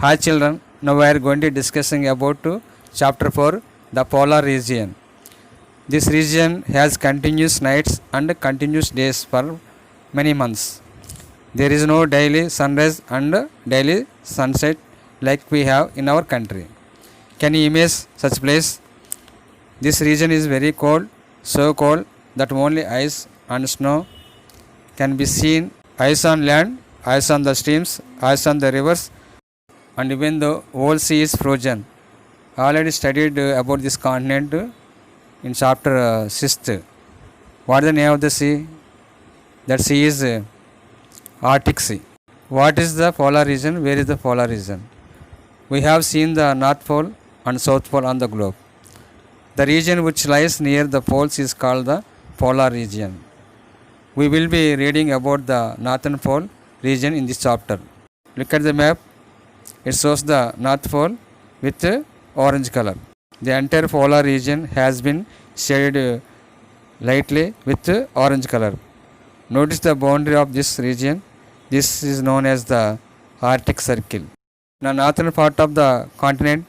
Hi children, now we are going to discussing about chapter 4, the polar region. This region has continuous nights and continuous days for many months. There is no daily sunrise and daily sunset like we have in our country. Can you imagine such place? This region is very cold, so cold that only ice and snow can be seen. Ice on land, ice on the streams, ice on the rivers, and even the whole sea is frozen. I already studied about this continent in chapter 6th. What is the name of the sea? That sea is Arctic Sea. What is the polar region? Where is the polar region? We have seen the North Pole and South Pole on the globe. The region which lies near the poles is called the polar region. We will be reading about the Northern Pole region in this chapter. Look at the map. It shows the North Pole with orange color. The entire polar region has been shaded lightly with orange color. Notice the boundary of this region. This is known as the Arctic Circle. The northern part of the continent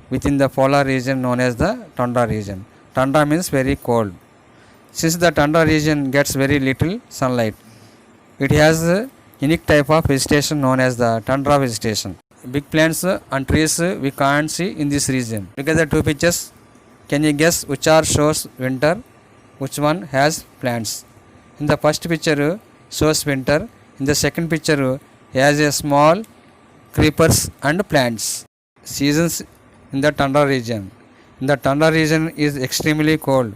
within the polar region known as the tundra region. Tundra means very cold. Since the tundra region gets very little sunlight, it has a unique type of vegetation known as the tundra vegetation. Big plants and trees we can't see in this region. Look at the two pictures. Can you guess which are shows winter, which one has plants? In the first picture shows winter. In the second picture has a small creepers and plants. Seasons in the tundra region. In the tundra region is extremely cold.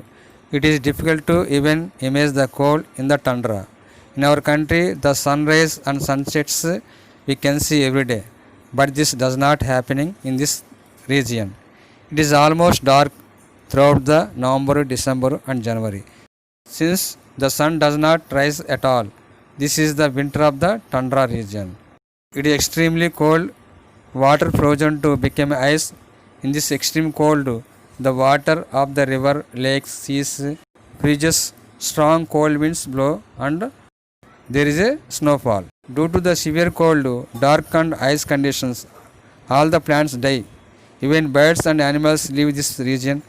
It is difficult to even imagine the cold in the tundra. In our country, the sunrise and sunsets we can see every day. But this does not happening in this region. It is almost dark throughout the November, December and January. Since the sun does not rise at all, this is the winter of the tundra region. It is extremely cold, water frozen to become ice. In this extreme cold, the water of the river, lakes, seas freezes, strong cold winds blow and there is a snowfall. Due to the severe cold, dark and ice conditions, all the plants die. Even birds and animals leave this region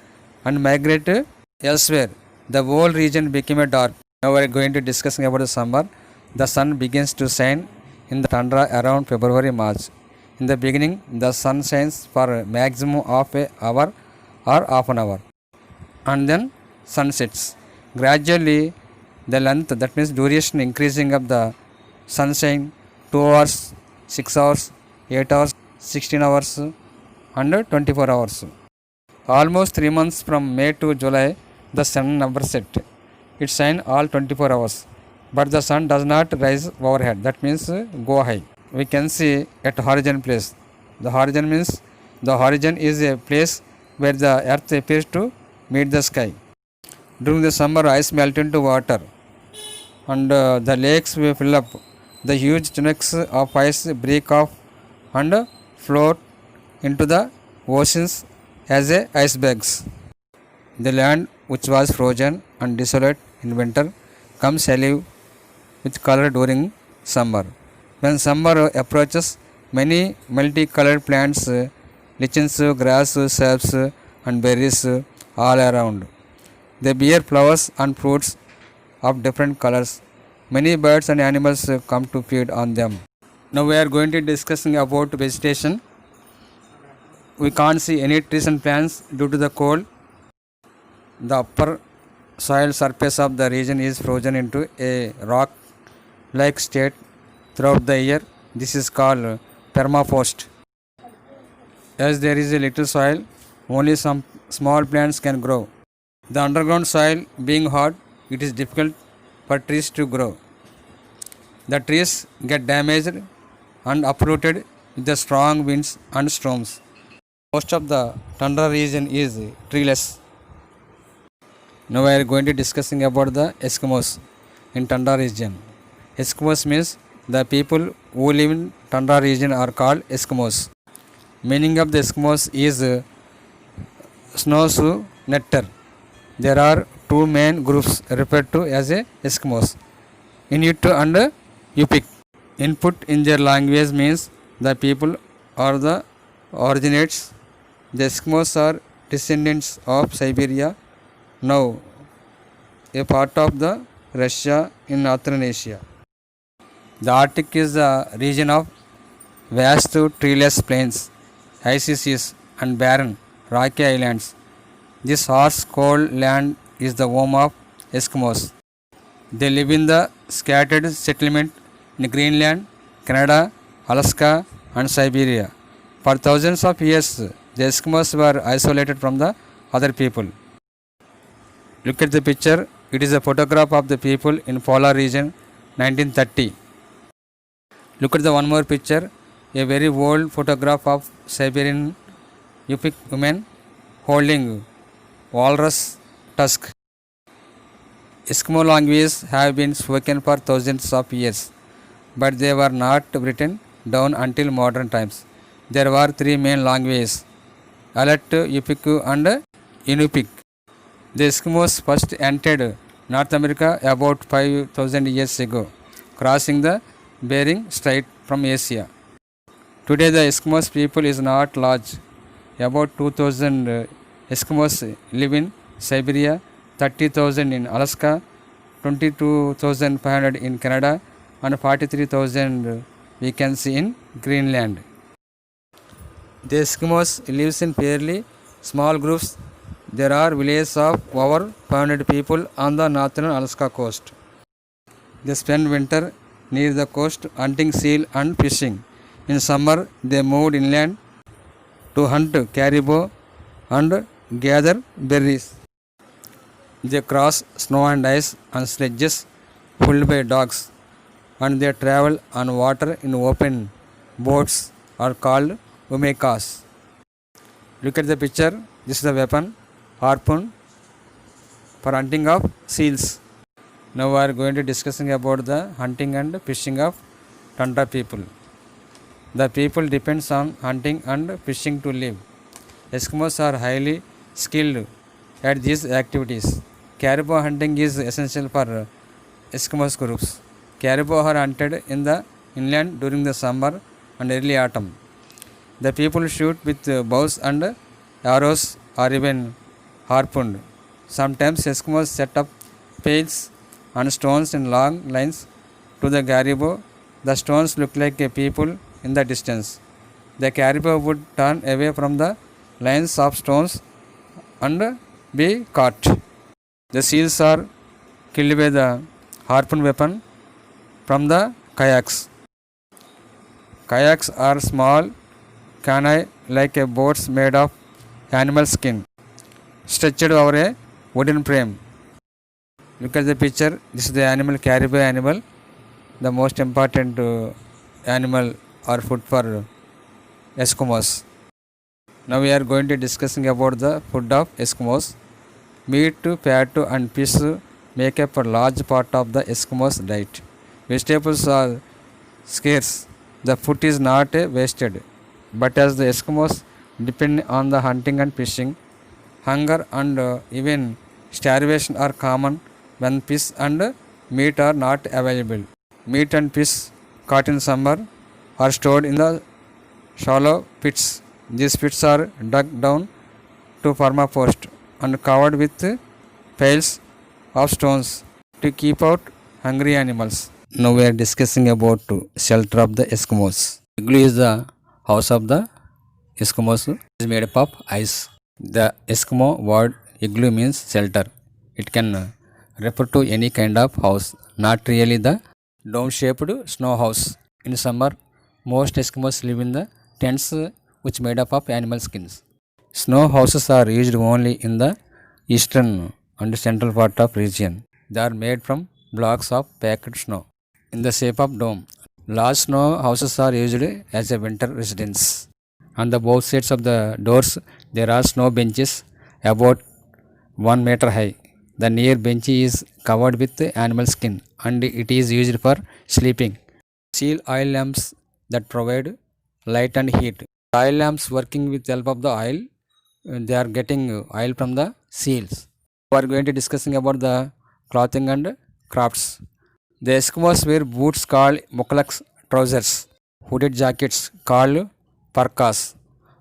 and migrate elsewhere. The whole region became dark. Now we are going to discuss about the summer. The sun begins to shine in the tundra around February, March. In the beginning, the sun shines for a maximum of an hour or half an hour, and then sun sets. Gradually, the length, that means duration, increasing of the sunshine 2 hours, 6 hours, 8 hours, 16 hours and 24 hours. Almost 3 months from May to July, the sun never set. It shines all 24 hours. But the sun does not rise overhead. That means go high. We can see at horizon place. The horizon means the horizon is a place where the earth appears to meet the sky. During the summer, ice melt into water and the lakes will fill up. The huge chunks of ice break off and float into the oceans as icebergs. The land which was frozen and desolate in winter comes alive with color during summer. When summer approaches, many multicolored plants, lichens, grass, shrubs and berries all around. They bear flowers and fruits of different colors. Many birds and animals come to feed on them. Now we are going to discussing about vegetation. We can't see any trees and plants due to the cold. The upper soil surface of the region is frozen into a rock-like state throughout the year. This is called permafrost. As there is a little soil, only some small plants can grow. The underground soil being hard, it is difficult for trees to grow. The trees get damaged and uprooted with the strong winds and storms. Most of the tundra region is treeless. Now we are going to discussing about the Eskimos in tundra region. Eskimos means the people who live in tundra region are called Eskimos. Meaning of the Eskimos is snowshoe netter. There are two main groups referred to as Eskimos, Inuit and Yupik. Input in their language means the people are the originates. The Eskimos are descendants of Siberia, now a part of the Russia in northern Asia. The Arctic is the region of vast treeless plains, icy seas and barren rocky islands. This harsh cold land is the home of Eskimos. They live in the scattered settlement in Greenland, Canada, Alaska and Siberia. For thousands of years, the Eskimos were isolated from the other people. Look at the picture. It is a photograph of the people in polar region 1930. Look at the one more picture. A very old photograph of Siberian Yupik women holding walrus tusk. Eskimo languages have been spoken for thousands of years, but they were not written down until modern times. There were three main languages: Alet, Yupik and Inupiq. The Eskimos first entered North America about 5,000 years ago, crossing the Bering Strait from Asia. Today the Eskimos people is not large. About 2,000 Eskimos live in Siberia, 30,000 in Alaska, 22,500 in Canada and 43,000 we can see in Greenland. The Eskimos lives in fairly small groups. There are villages of over 500 people on the northern Alaska coast. They spend winter near the coast hunting seal and fishing. In summer, they moved inland to hunt caribou and gather berries. They cross snow and ice on sledges pulled by dogs, and they travel on water in open boats are called umekas. Look at the picture. This is the weapon, harpoon, for hunting of seals. Now we are going to discussing about the hunting and fishing of tundra people. The people depends on hunting and fishing to live. Eskimos are highly skilled at these activities. Caribou hunting is essential for Eskimos groups. Caribou are hunted in the inland during the summer and early autumn. The people shoot with bows and arrows or even harpooned. Sometimes Eskimos set up pails and stones in long lines to the caribou. The stones look like people in the distance. The caribou would turn away from the lines of stones and be caught. The seals are killed by the harpoon weapon from the kayaks. Kayaks are small canoe like a boats made of animal skin, stretched over a wooden frame. Look at the picture. This is the animal, caribou animal, the most important animal or food for Eskimos. Now we are going to discussing about the food of Eskimos. Meat, fat and fish make up a large part of the Eskimos diet. Vegetables are scarce. The food is not wasted. But as the Eskimos depend on the hunting and fishing, hunger and even starvation are common when fish and meat are not available. Meat and fish caught in summer are stored in the shallow pits. These pits are dug down to permafrost and covered with piles of stones to keep out hungry animals. Now we are discussing about shelter of the Eskimos. Igloo is the house of the Eskimos. It is made up of ice. The Eskimo word igloo means shelter. It can refer to any kind of house, not really the dome-shaped snow house. In summer, most Eskimos live in the tents which made up of animal skins. Snow houses are used only in the eastern and central part of region. They are made from blocks of packed snow in the shape of dome. Large snow houses are used as a winter residence. On the both sides of the doors, there are snow benches about 1 meter high. The near bench is covered with animal skin and it is used for sleeping. Seal oil lamps that provide light and heat. Oil lamps working with the help of the oil, they are getting oil from the seals. We are going to discussing about the clothing and crafts. The Eskimos wear boots called muklaks, trousers, hooded jackets called parkas.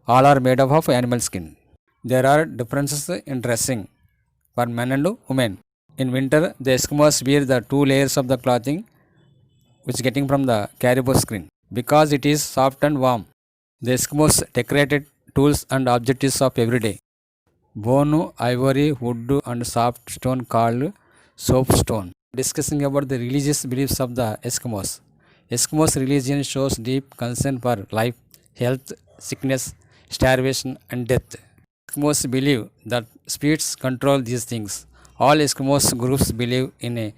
All are made up of animal skin. There are differences in dressing for men and women. In winter, the Eskimos wear the two layers of the clothing which getting from the caribou skin. Because it is soft and warm, the Eskimos decorated tools and objects of every day. Bone, ivory, wood and soft stone called soapstone. Discussing about the religious beliefs of the Eskimos. Eskimos religion shows deep concern for life, health, sickness, starvation and death. Eskimos believe that spirits control these things. All Eskimos groups believe in a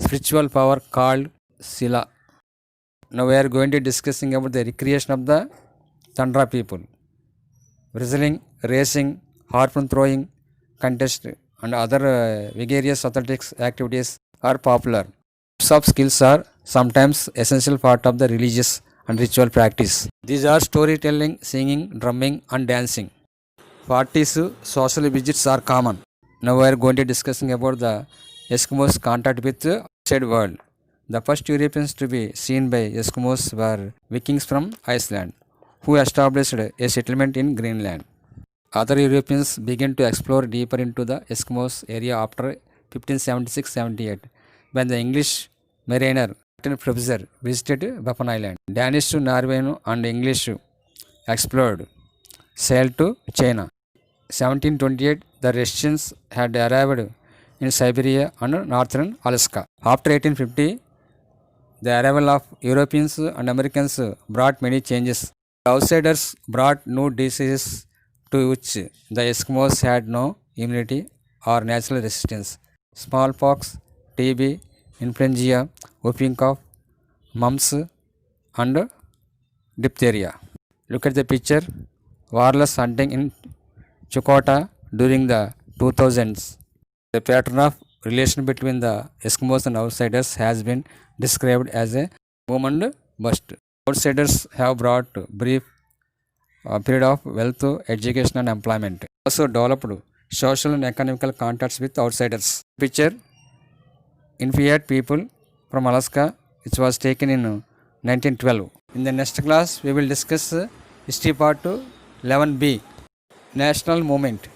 spiritual power called Sila. Now we are going to discussing about the recreation of the Tundra people. Wrestling, racing, harpoon throwing contest and other vigorous athletics activities are popular. Types of skills are sometimes essential part of the religious and ritual practice. These are storytelling, singing, drumming and dancing. Parties, social visits are common. Now we are going to discussing about the Eskimos contact with outside world. The first Europeans to be seen by Eskimos were Vikings from Iceland, who established a settlement in Greenland. Other Europeans began to explore deeper into the Eskimos area after 1576-78, when the English mariner Captain Professor visited Baffin Island. Danish, Norwegian and English explored, sailed to China. 1728, the Russians had arrived in Siberia and northern Alaska. After 1850, the arrival of Europeans and Americans brought many changes. The outsiders brought new diseases to which the Eskimos had no immunity or natural resistance. Smallpox, TB, influenza, whooping cough, mumps and diphtheria. Look at the picture. Wireless hunting in Chukota during the 2000s. The pattern of relation between the Eskimos and outsiders has been described as a boom and bust. Outsiders have brought brief period of wealth, education and employment. Also developed social and economical contacts with outsiders. Picture Inupiat people from Alaska, which was taken in 1912. In the next class, we will discuss history part 11b, national movement.